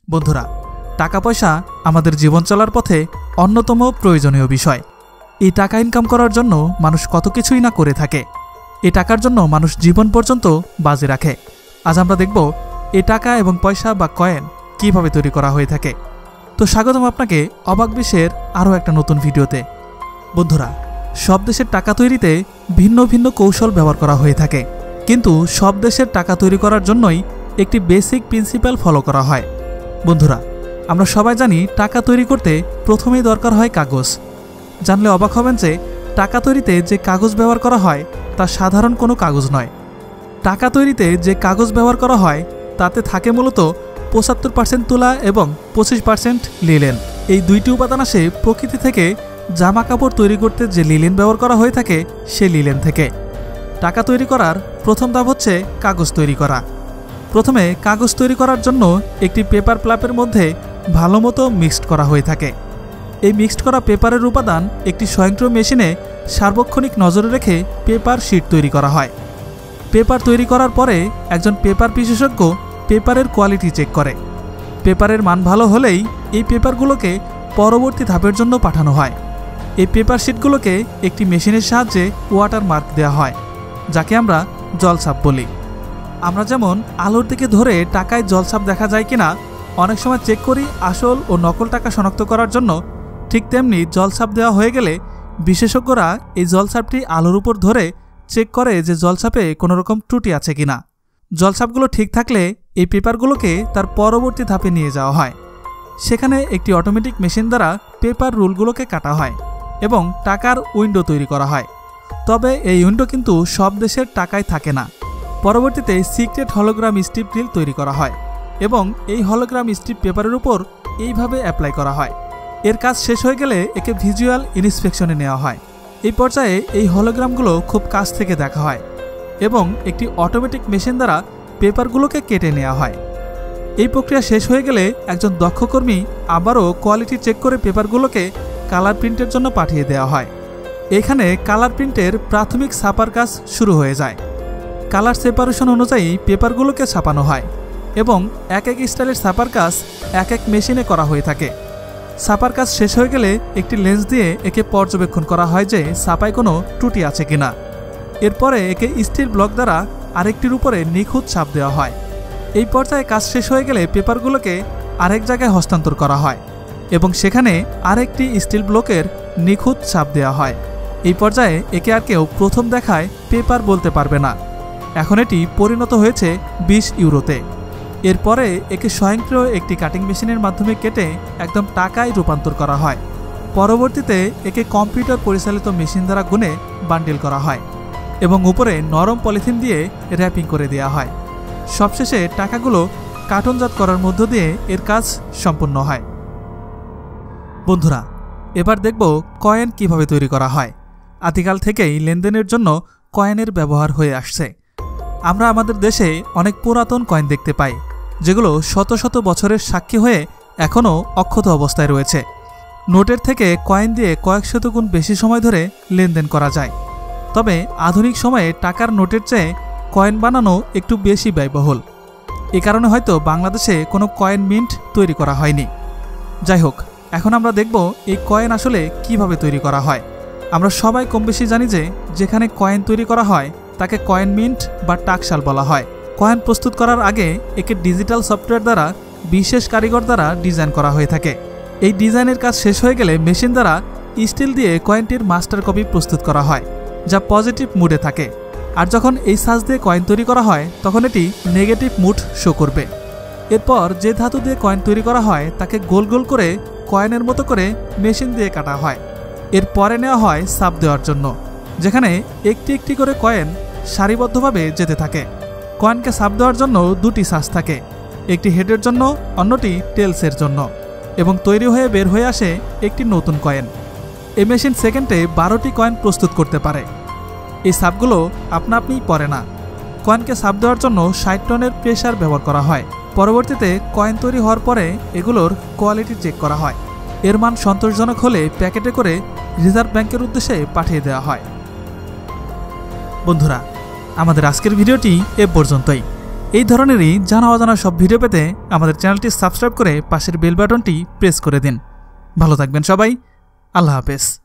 বন্ধুরা, টাকা পয়সা আমাদের জীবন চলার পথে অন্যতম প্রয়োজনীয় বিষয়। এই টাকা ইনকাম করার জন্য মানুষ কত কিছুই না করে থাকে। এই টাকার জন্য মানুষ জীবন পর্যন্ত বাজি রাখে। আজ আমরা দেখব এই টাকা এবং পয়সা বা কয়েন কিভাবে তৈরি করা হয়ে থাকে। তো স্বাগতম আপনাকে অবাক বিশ্বের আরও একটা নতুন ভিডিওতে। বন্ধুরা, সব দেশের টাকা তৈরিতে ভিন্ন ভিন্ন কৌশল ব্যবহার করা হয়ে থাকে, কিন্তু সব দেশের টাকা তৈরি করার জন্যই একটি বেসিক প্রিন্সিপাল ফলো করা হয়। বন্ধুরা, আমরা সবাই জানি টাকা তৈরি করতে প্রথমেই দরকার হয় কাগজ। জানলে অবাক হবেন যে টাকা তৈরিতে যে কাগজ ব্যবহার করা হয় তা সাধারণ কোনো কাগজ নয়। টাকা তৈরিতে যে কাগজ ব্যবহার করা হয় তাতে থাকে মূলত 75% তুলা এবং 25% লিলেন। এই দুইটি উপাদান আসে প্রকৃতি থেকে। জামা কাপড় তৈরি করতে যে লিলেন ব্যবহার করা হয়ে থাকে সে লিলেন থেকে। টাকা তৈরি করার প্রথম ধাপ হচ্ছে কাগজ তৈরি করা। প্রথমে কাগজ তৈরি করার জন্য একটি পেপার প্লাপের মধ্যে ভালোমতো মিক্সড করা হয়ে থাকে। এই মিক্সড করা পেপারের উপাদান একটি স্বয়ংক্রিয় মেশিনে সার্বক্ষণিক নজরে রেখে পেপার শিট তৈরি করা হয়। পেপার তৈরি করার পরে একজন পেপার বিশেষজ্ঞ পেপারের কোয়ালিটি চেক করে। পেপারের মান ভালো হলেই এই পেপারগুলোকে পরবর্তী ধাপের জন্য পাঠানো হয়। এই পেপার শিটগুলোকে একটি মেশিনের সাহায্যে ওয়াটার মার্ক দেওয়া হয়, যাকে আমরা জলছাপ বলি। আমরা যেমন আলোর দিকে ধরে টাকায় জলছাপ দেখা যায় কিনা অনেক সময় চেক করি আসল ও নকল টাকা শনাক্ত করার জন্য, ঠিক তেমনি জলছাপ দেওয়া হয়ে গেলে বিশেষজ্ঞরা এই জলছাপটি আলোর উপর ধরে চেক করে যে জলছাপে কোনো রকম ত্রুটি আছে কিনা। জলছাপগুলো ঠিক থাকলে এই পেপারগুলোকে তার পরবর্তী ধাপে নিয়ে যাওয়া হয়। সেখানে একটি অটোমেটিক মেশিন দ্বারা পেপার রুলগুলোকে কাটা হয় এবং টাকার উইন্ডো তৈরি করা হয়। তবে এই উইন্ডো কিন্তু সব দেশের টাকায় থাকে না। পরবর্তীতে সিক্রেট হলোগ্রাম স্ট্রিপ রিল তৈরি করা হয় এবং এই হলোগ্রাম স্ট্রিপ পেপারের উপর এইভাবে অ্যাপ্লাই করা হয়। এর কাজ শেষ হয়ে গেলে একে ভিজুয়াল ইন্সপেকশনে নেওয়া হয়। এই পর্যায়ে এই হলোগ্রামগুলো খুব কাছ থেকে দেখা হয় এবং একটি অটোমেটিক মেশিন দ্বারা পেপারগুলোকে কেটে নেওয়া হয়। এই প্রক্রিয়া শেষ হয়ে গেলে একজন দক্ষ কর্মী আবারও কোয়ালিটি চেক করে পেপারগুলোকে কালার প্রিন্টের জন্য পাঠিয়ে দেওয়া হয়। এখানে কালার প্রিন্টের প্রাথমিক ছাপার কাজ শুরু হয়ে যায়। কালার সেপারেশন অনুযায়ী পেপারগুলোকে ছাপানো হয় এবং এক এক স্টাইলের ছাপার কাজ এক এক মেশিনে করা হয়ে থাকে। ছাপার কাজ শেষ হয়ে গেলে একটি লেন্স দিয়ে একে পর্যবেক্ষণ করা হয় যে ছাপায় কোনো ত্রুটি আছে কিনা। এরপরে একে স্টিল ব্লক দ্বারা আরেকটির উপরে নিখুঁত ছাপ দেওয়া হয়। এই পর্যায়ে কাজ শেষ হয়ে গেলে পেপারগুলোকে আরেক জায়গায় হস্তান্তর করা হয় এবং সেখানে আরেকটি স্টিল ব্লকের নিখুঁত ছাপ দেওয়া হয়। এই পর্যায়ে একে আর কেউ প্রথম দেখায় পেপার বলতে পারবে না। এখন এটি পরিণত হয়েছে 20 ইউরোতে। এরপরে একে স্বয়ংক্রিয় একটি কাটিং মেশিনের মাধ্যমে কেটে একদম টাকায় রূপান্তর করা হয়। পরবর্তীতে একে কম্পিউটার পরিচালিত মেশিন দ্বারা গুনে বান্ডিল করা হয় এবং উপরে নরম পলিথিন দিয়ে র্যাপিং করে দেওয়া হয়। সবশেষে টাকাগুলো কার্টনজাত করার মধ্য দিয়ে এর কাজ সম্পূর্ণ হয়। বন্ধুরা, এবার দেখব কয়েন কিভাবে তৈরি করা হয়। আদিকাল থেকেই লেনদেনের জন্য কয়েনের ব্যবহার হয়ে আসছে। আমরা আমাদের দেশে অনেক পুরাতন কয়েন দেখতে পাই, যেগুলো শত শত বছরের সাক্ষী হয়ে এখনও অক্ষত অবস্থায় রয়েছে। নোটের থেকে কয়েন দিয়ে কয়েক শত গুণ বেশি সময় ধরে লেনদেন করা যায়। তবে আধুনিক সময়ে টাকার নোটের চেয়ে কয়েন বানানো একটু বেশি ব্যয়বহুল। এ কারণে হয়তো বাংলাদেশে কোনো কয়েন মিন্ট তৈরি করা হয়নি। যাই হোক, এখন আমরা দেখব এই কয়েন আসলে কিভাবে তৈরি করা হয়। আমরা সবাই কম বেশি জানি যে যেখানে কয়েন তৈরি করা হয় তাকে কয়েন মিন্ট বা টাকশাল বলা হয়। কয়েন প্রস্তুত করার আগে একে ডিজিটাল সফটওয়্যার দ্বারা বিশেষ কারিগর দ্বারা ডিজাইন করা হয়ে থাকে। এই ডিজাইনের কাজ শেষ হয়ে গেলে মেশিন দ্বারা স্টিল দিয়ে কয়েনটির মাস্টার কপি প্রস্তুত করা হয়, যা পজিটিভ মুডে থাকে। আর যখন এই সাজ দিয়ে কয়েন তৈরি করা হয় তখন এটি নেগেটিভ মুড শো করবে। এরপর যে ধাতু দিয়ে কয়েন তৈরি করা হয় তাকে গোল গোল করে কয়েনের মতো করে মেশিন দিয়ে কাটা হয়। এরপরে নেওয়া হয় ছাপ দেওয়ার জন্য, যেখানে একটি একটি করে কয়েন সারিবদ্ধভাবে যেতে থাকে। কয়েনকে ছাপ দেওয়ার জন্য দুটি সাজ থাকে, একটি হেডের জন্য, অন্যটি টেলসের জন্য, এবং তৈরি হয়ে বের হয়ে আসে একটি নতুন কয়েন। এই মেশিন সেকেন্ডে 12টি কয়েন প্রস্তুত করতে পারে। এই ছাপগুলো আপনা আপনিই পড়ে না। কয়েনকে ছাপ দেওয়ার জন্য 60 টনের প্রেসার ব্যবহার করা হয়। পরবর্তীতে কয়েন তৈরি হওয়ার পরে এগুলোর কোয়ালিটি চেক করা হয়। এর মান সন্তোষজনক হলে প্যাকেটে করে রিজার্ভ ব্যাংকের উদ্দেশ্যে পাঠিয়ে দেওয়া হয়। বন্ধুরা, আমাদের আজকের ভিডিওটি এ পর্যন্তই। এই ধরনেরই জানা অজানা সব ভিডিও পেতে আমাদের চ্যানেলটি সাবস্ক্রাইব করে পাশের বেল বাটনটি প্রেস করে দিন। ভালো থাকবেন সবাই। আল্লাহ হাফেজ।